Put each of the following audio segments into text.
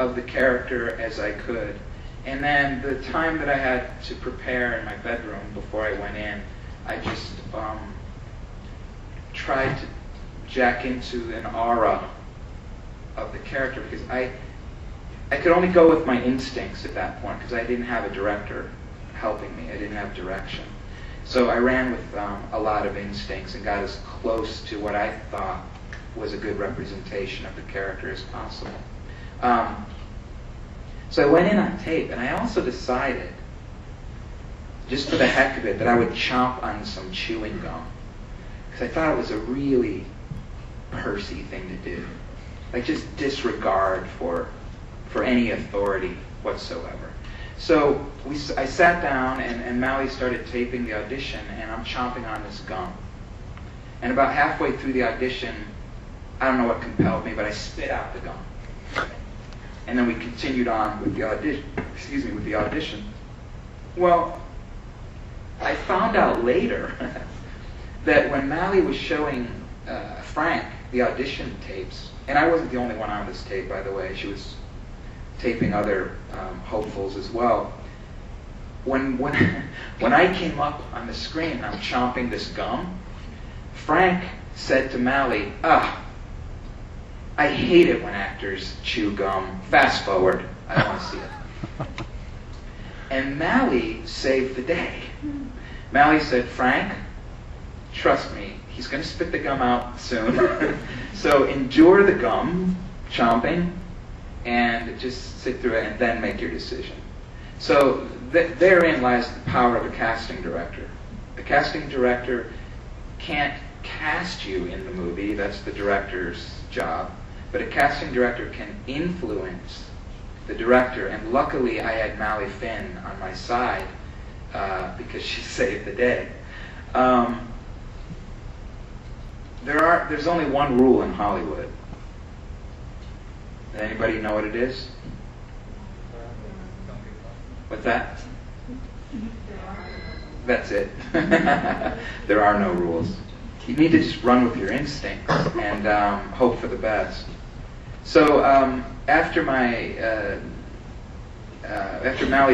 of the character as I could. And then the time that I had to prepare in my bedroom before I went in, I just tried to jack into an aura of the character, because I could only go with my instincts at that point, because I didn't have a director helping me. I didn't have direction. So I ran with a lot of instincts and got as close to what I thought was a good representation of the character as possible. So I went in on tape, and I also decided, just for the heck of it, that I would chomp on some chewing gum, because I thought it was a really Percy thing to do. Like, just disregard for any authority whatsoever. So I sat down, and Mally started taping the audition, and I'm chomping on this gum. And about halfway through the audition, I don't know what compelled me, but I spit out the gum. And then we continued on with the audition. Well, I found out later that when Mally was showing Frank the audition tapes, and I wasn't the only one on this tape, by the way, she was taping other hopefuls as well. When I came up on the screen and I'm chomping this gum, Frank said to Mally, I hate it when actors chew gum. Fast forward. I don't want to see it. And Mally saved the day. Mally said, Frank, trust me, he's going to spit the gum out soon. So endure the gum chomping and just sit through it and then make your decision. So therein lies the power of a casting director. The casting director can't cast you in the movie. That's the director's job. But a casting director can influence the director, and luckily I had Mally Finn on my side because she saved the day. There's only one rule in Hollywood. Does anybody know what it is? What's that? That's it. There are no rules. You need to just run with your instincts and hope for the best. So after Mally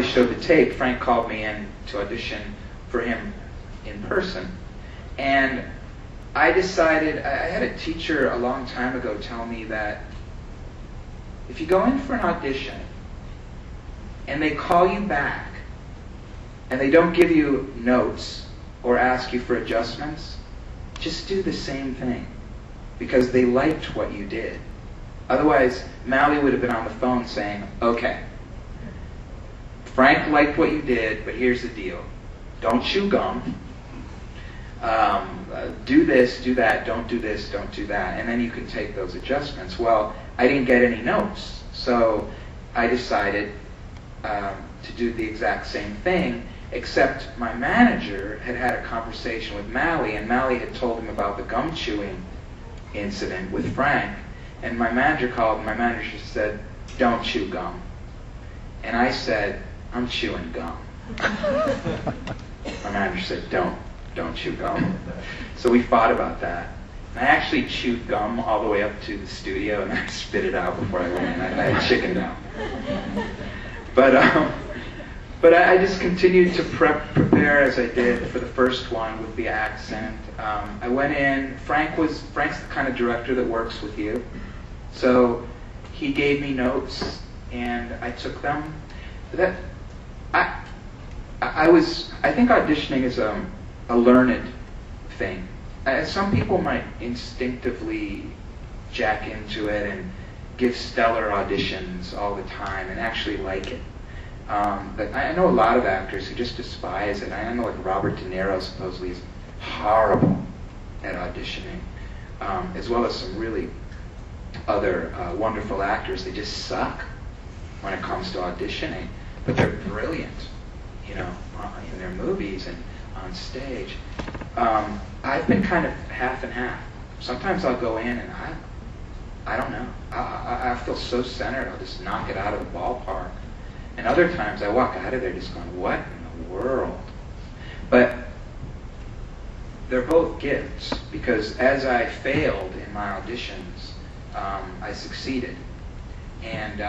showed the tape, Frank called me in to audition for him in person. And I decided, I had a teacher a long time ago tell me that if you go in for an audition and they call you back and they don't give you notes or ask you for adjustments, just do the same thing, because they liked what you did. Otherwise, Mally would have been on the phone saying, okay, Frank liked what you did, but here's the deal. Don't chew gum. Do this, do that, don't do this, don't do that. And then you can take those adjustments. Well, I didn't get any notes, so I decided to do the exact same thing, except my manager had had a conversation with Mally, and Mally had told him about the gum chewing incident with Frank. And my manager called, and my manager said, don't chew gum. And I said, I'm chewing gum. My manager said, don't chew gum. So we fought about that. And I actually chewed gum all the way up to the studio, and I spit it out before I went in. I had chickened out. But I just continued to prepare as I did for the first one with the accent. I went in. Frank's the kind of director that works with you. So he gave me notes, and I took them. I think auditioning is a learned thing. Some people might instinctively jack into it and give stellar auditions all the time and actually like it. But I know a lot of actors who just despise it. I know like Robert De Niro supposedly is horrible at auditioning, as well as some really other wonderful actors. They just suck when it comes to auditioning, but they're brilliant, in their movies and on stage. I've been kind of half and half. Sometimes I'll go in and I don't know. I feel so centered, I'll just knock it out of the ballpark. And other times I walk out of there just going, what in the world? But they're both gifts, because as I failed in my auditions, I succeeded. And